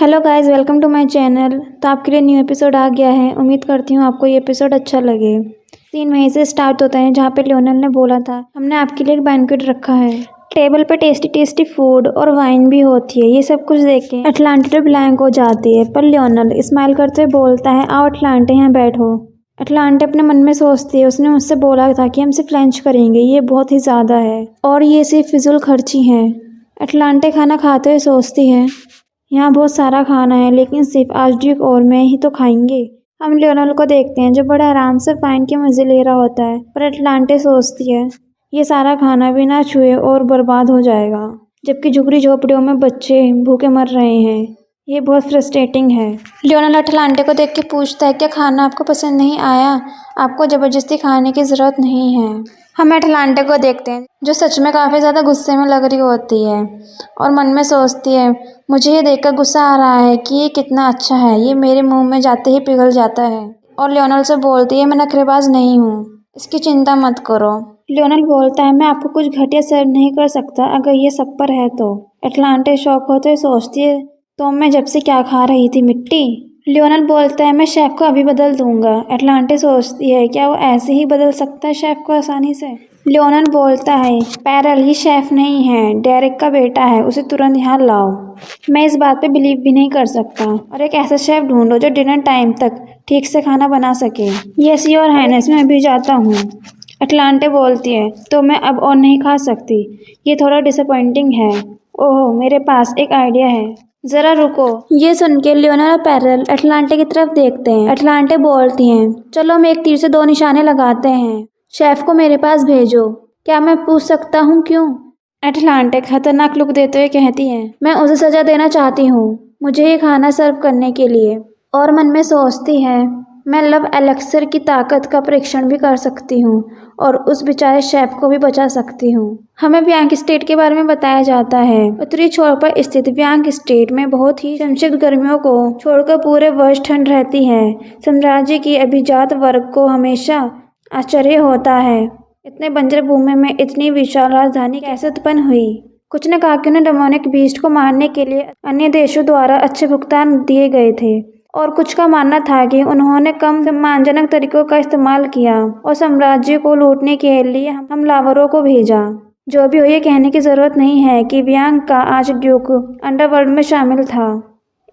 Hello guys, welcome to my channel. तो आपके लिए न्यू एपिसोड आ गया है। उम्मीद करती हूँ आपको ये एपिसोड अच्छा लगे। सीन वहीं से स्टार्ट होता है जहाँ पे लियोनल ने बोला था हमने आपके लिए एक बैंक्वेट रखा है। टेबल पे टेस्टी टेस्टी फूड और वाइन भी होती है। ये सब कुछ देख के अटलांटे तो ब्लैंक हो जाती है, पर लियोनल स्माइल करते हुए बोलता है आओ अटलांटे यहाँ बैठो। अटलांटे अपने मन में सोचती है उसने मुझसे बोला था कि हम सिर्फ लंच करेंगे, ये बहुत ही ज़्यादा है और ये सिर्फ फिजूल खर्ची है। अटलांटे खाना खाते हुए सोचती है यहाँ बहुत सारा खाना है लेकिन सिर्फ आर्चड्यूक और मैं ही तो खाएंगे। हम लियोनल को देखते हैं जो बड़े आराम से वाइन के मज़े ले रहा होता है, पर अटलांटे सोचती है ये सारा खाना भी ना छुए और बर्बाद हो जाएगा, जबकि झुग्गी झोपड़ियों में बच्चे भूखे मर रहे हैं। ये बहुत फ्रस्ट्रेटिंग है। लियोनल अटलांटे को देख के पूछता है क्या खाना आपको पसंद नहीं आया? आपको ज़बरदस्ती खाने की ज़रूरत नहीं है। हम अटलांटे को देखते हैं जो सच में काफ़ी ज़्यादा गुस्से में लग रही होती है और मन में सोचती है मुझे ये देखकर गुस्सा आ रहा है कि ये कितना अच्छा है, ये मेरे मुंह में जाते ही पिघल जाता है। और लियोनल से बोलती है मैं नखरेबाज नहीं हूँ, इसकी चिंता मत करो। लियोनल बोलता है मैं आपको कुछ घटिया सर्व नहीं कर सकता अगर ये सब पर है तो। अटलांटे शौक होते हुए सोचती है तो मैं जब से क्या खा रही थी, मिट्टी? लियोनल बोलता है मैं शेफ को अभी बदल दूंगा। अटलांटे सोचती है क्या वो ऐसे ही बदल सकता है शेफ को आसानी से? लियोनल बोलता है पैरल ही शेफ नहीं है, डेरेक का बेटा है, उसे तुरंत यहाँ लाओ। मैं इस बात पे बिलीव भी नहीं कर सकता। और एक ऐसा शेफ ढूंढो जो डिनर टाइम तक ठीक से खाना बना सके। यस योर हाइनेस, मैं अभी जाता हूँ। अटलांटे बोलती है तो मैं अब और नहीं खा सकती, ये थोड़ा डिसअपॉइंटिंग है। ओह मेरे पास एक आइडिया है, जरा रुको। ये सुन के लियोनल और पैरल अटलांटे की तरफ देखते हैं। अटलांटे बोलती हैं चलो हम एक तीर से दो निशाने लगाते हैं, शेफ को मेरे पास भेजो। क्या मैं पूछ सकता हूँ क्यों? अटलांटे खतरनाक लुक देते हुए कहती है मैं उसे सजा देना चाहती हूँ मुझे ये खाना सर्व करने के लिए। और मन में सोचती है मैं लव एलेक्सर की ताकत का परीक्षण भी कर सकती हूँ और उस बेचारे शेफ को भी बचा सकती हूँ। हमें व्यांग स्टेट के बारे में बताया जाता है। उत्तरी छोर पर स्थित व्यांग स्टेट में बहुत ही संक्षिप्त गर्मियों को छोड़कर पूरे वर्ष ठंड रहती है। साम्राज्य की अभिजात वर्ग को हमेशा आश्चर्य होता है इतने बंजर भूमि में इतनी विशाल राजधानी कैसे उत्पन्न हुई। कुछ ने कहा कि उन्हें डेमोनिक बीस्ट को मारने के लिए अन्य देशों द्वारा अच्छे भुगतान दिए गए थे, और कुछ का मानना था कि उन्होंने कम सम्मानजनक तरीकों का इस्तेमाल किया और साम्राज्य को लूटने के लिए हमलावरों को भेजा। जो भी हो, ये कहने की ज़रूरत नहीं है कि व्यांग का आर्चड्यूक अंडरवर्ल्ड में शामिल था।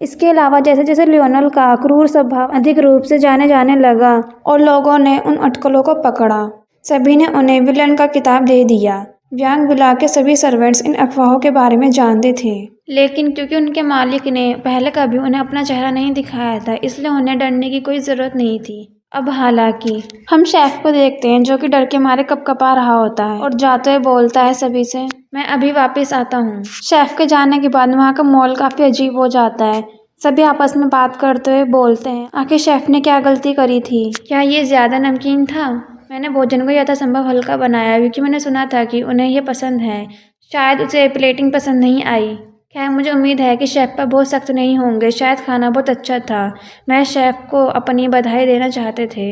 इसके अलावा जैसे जैसे लियोनल का क्रूर स्वभाव अधिक रूप से जाने लगा और लोगों ने उन अटकलों को पकड़ा, सभी ने उन्हें विलन का खिताब दे दिया। व्यांग विला के सभी सर्वेंट्स इन अफवाहों के बारे में जानते थे, लेकिन क्योंकि उनके मालिक ने पहले कभी उन्हें अपना चेहरा नहीं दिखाया था इसलिए उन्हें डरने की कोई ज़रूरत नहीं थी। अब हालांकि हम शेफ को देखते हैं जो कि डर के मारे कपकपा रहा होता है और जाते हुए बोलता है सभी से मैं अभी वापस आता हूँ। शेफ के जाने के बाद वहाँ का माहौल काफ़ी अजीब हो जाता है। सभी आपस में बात करते हुए बोलते हैं आखिर शेफ ने क्या गलती करी थी? क्या ये ज़्यादा नमकीन था? मैंने भोजन को यथासंभव हल्का बनाया क्योंकि मैंने सुना था कि उन्हें यह पसंद है। शायद उसे प्लेटिंग पसंद नहीं आई। खैर मुझे उम्मीद है कि शेफ़ पर बहुत सख्त नहीं होंगे। शायद खाना बहुत अच्छा था। मैं शेफ़ को अपनी बधाई देना चाहते थे।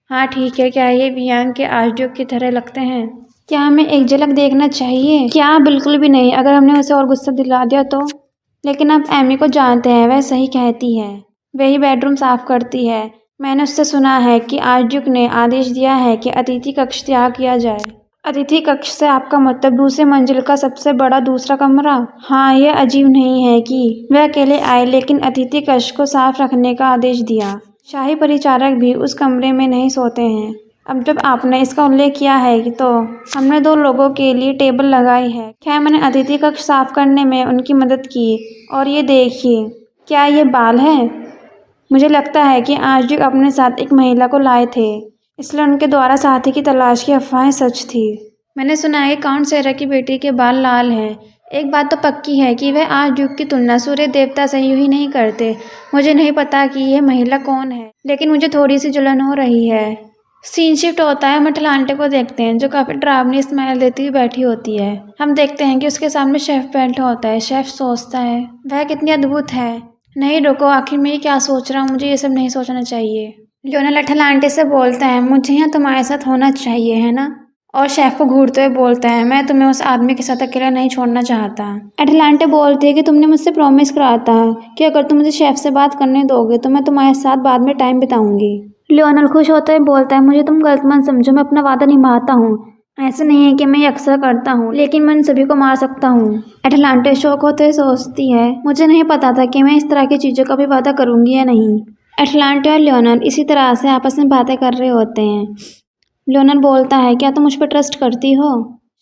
हाँ ठीक है, क्या ये व्यांग के आर्चड्यूक की तरह लगते हैं? क्या हमें एक झलक देखना चाहिए? क्या बिल्कुल भी नहीं, अगर हमने उसे और गुस्सा दिला दिया तो। लेकिन आप एमी को जानते हैं, वह सही कहती है, वही बेडरूम साफ करती है। मैंने उससे सुना है कि आर्चड्यूक ने आदेश दिया है कि अतिथि कक्ष त्याग किया जाए। अतिथि कक्ष से आपका मतलब दूसरे मंजिल का सबसे बड़ा दूसरा कमरा? हाँ, यह अजीब नहीं है कि वह अकेले आए लेकिन अतिथि कक्ष को साफ रखने का आदेश दिया। शाही परिचारक भी उस कमरे में नहीं सोते हैं। अब जब आपने इसका उल्लेख किया है तो हमने 2 लोगों के लिए टेबल लगाई है। खैर मैंने अतिथि कक्ष साफ करने में उनकी मदद की। और ये देखिए, क्या ये बाल है? मुझे लगता है कि आर्चड्यूक अपने साथ एक महिला को लाए थे, इसलिए उनके द्वारा साथी की तलाश की अफवाहें सच थी। मैंने सुना है काउंट सेरा की बेटी के बाल लाल हैं। एक बात तो पक्की है कि वह आर्चड्यूक की तुलना सूर्य देवता से यूं ही नहीं करते। मुझे नहीं पता कि यह महिला कौन है, लेकिन मुझे थोड़ी सी जलन हो रही है। सीन शिफ्ट होता है। हम अटलांटे को देखते हैं जो काफ़ी डरावनी स्माइल देती हुई बैठी होती है। हम देखते हैं कि उसके सामने शेफ बैठा होता है। शेफ सोचता है वह कितनी अद्भुत है। नहीं रुको, आखिर मैं क्या सोच रहा हूँ, मुझे ये सब नहीं सोचना चाहिए। लियोनल अटलांटे से बोलता है मुझे यहाँ तुम्हारे साथ होना चाहिए, है ना? और शेफ को घूरते हुए बोलता है, मैं तुम्हें उस आदमी के साथ अकेला नहीं छोड़ना चाहता। एटलांटे बोलती है कि तुमने मुझसे प्रॉमिस करा था कि अगर तुम मुझे शेफ से बात करने दोगे तो मैं तुम्हारे साथ बाद में टाइम बिताऊंगी। लियोनल खुश होते हुए बोलता है, मुझे तुम गलत मत समझो, मैं अपना वादा निभाता हूँ। ऐसे नहीं है कि मैं ये अक्सर करता हूँ, लेकिन मैं उन सभी को मार सकता हूँ। एटलांटे शौक होते हुए सोचती है, मुझे नहीं पता था कि मैं इस तरह की चीज़ों का भी वादा करूंगी या नहीं। एटलांटे और लियोनल इसी तरह से आपस में बातें कर रहे होते हैं। लियोनल बोलता है, क्या तुम मुझ पर ट्रस्ट करती हो?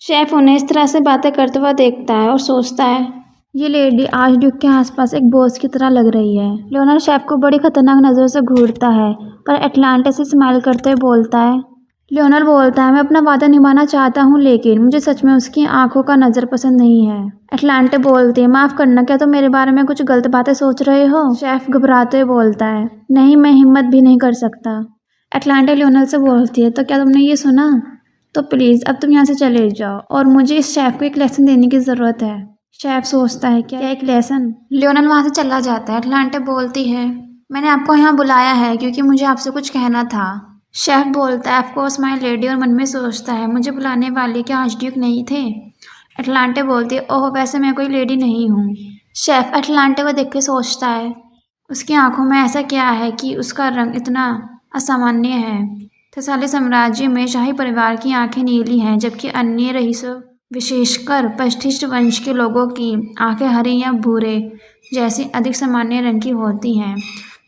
शेफ उन्हें इस तरह से बातें करते हुए देखता है और सोचता है, ये लेडी आर्चड्यूक के आसपास एक बॉस की तरह लग रही है। लियोनल शेफ को बड़ी खतरनाक नज़रों से घूरता है, पर एटलांटे से स्माइल करते हुए बोलता है। लियोनल बोलता है, मैं अपना वादा निभाना चाहता हूँ, लेकिन मुझे सच में उसकी आंखों का नज़र पसंद नहीं है। एटलांटे बोलती है, माफ़ करना, क्या तुम मेरे बारे में कुछ गलत बातें सोच रहे हो? शेफ घबराते हुए बोलता है, नहीं, मैं हिम्मत भी नहीं कर सकता। एटलांटे लियोनल से बोलती है, तो क्या तुमने ये सुना? तो प्लीज़ अब तुम यहाँ से चले जाओ और मुझे इस शेफ को एक लेसन देने की ज़रूरत है। शेफ सोचता है, क्या एक लेसन? लियोनल वहाँ से चला जाता है। एटलांटे बोलती है, मैंने आपको यहाँ बुलाया है क्योंकि मुझे आपसे कुछ कहना था। शेफ बोलता है, ऑफकोर्स माय लेडी, और मन में सोचता है, मुझे बुलाने वाले क्या आर्चड्यूक नहीं थे? एटलांटे बोलती है, ओह, वैसे मैं कोई लेडी नहीं हूँ। शेफ एटलांटे को देख के सोचता है, उसकी आंखों में ऐसा क्या है कि उसका रंग इतना असामान्य है। थसाली साम्राज्य में शाही परिवार की आंखें नीली हैं, जबकि अन्य रईसों, विशेषकर पश्चिम वंश के लोगों की आंखें हरी या भूरे जैसी अधिक सामान्य रंग की होती हैं।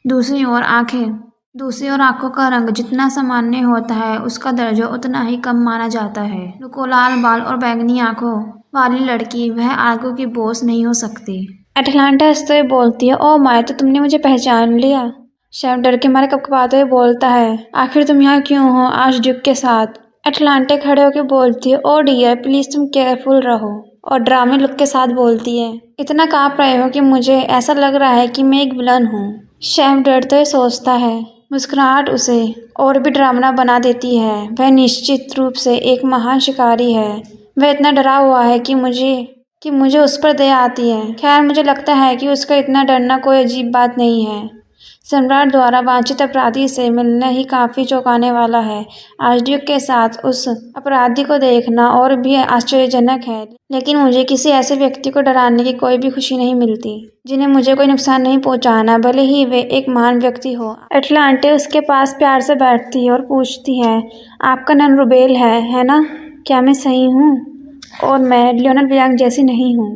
दूसरी ओर आंखों का रंग जितना सामान्य होता है, उसका दर्जा उतना ही कम माना जाता है। रुको, लाल बाल और बैंगनी आंखों वाली लड़की वह आगू की बॉस नहीं हो सकती। एटलांटा हंसते हुए बोलती है, ओह माय, तो तुमने मुझे पहचान लिया। शेफ डर के मारे कपकपाते हुए बोलता है, आखिर तुम यहाँ क्यों हो आर्चड्यूक के साथ? एटलांटे खड़े होकर बोलती है, ओ डियर, प्लीज तुम केयरफुल रहो। और ड्रामे लुक के साथ बोलती है, इतना कांप रहे हो कि मुझे ऐसा लग रहा है कि मैं एक विलन हूँ। शेफ डरते हुए सोचता है, मुस्कुराहट उसे और भी डरावना बना देती है। वह निश्चित रूप से एक महान शिकारी है। वह इतना डरा हुआ है कि मुझे उस पर दया आती है। खैर, मुझे लगता है कि उसका इतना डरना कोई अजीब बात नहीं है। सम्राट द्वारा वांछित अपराधी से मिलना ही काफ़ी चौंकाने वाला है। आर्चड्यूक के साथ उस अपराधी को देखना और भी आश्चर्यजनक है, लेकिन मुझे किसी ऐसे व्यक्ति को डराने की कोई भी खुशी नहीं मिलती जिन्हें मुझे कोई नुकसान नहीं पहुंचाना, भले ही वे एक महान व्यक्ति हो। एटलांटे उसके पास प्यार से बैठती है और पूछती है, आपका नाम रुबेल है ना? क्या मैं सही हूँ? और मैं लियोनल ब्लैंक जैसी नहीं हूँ?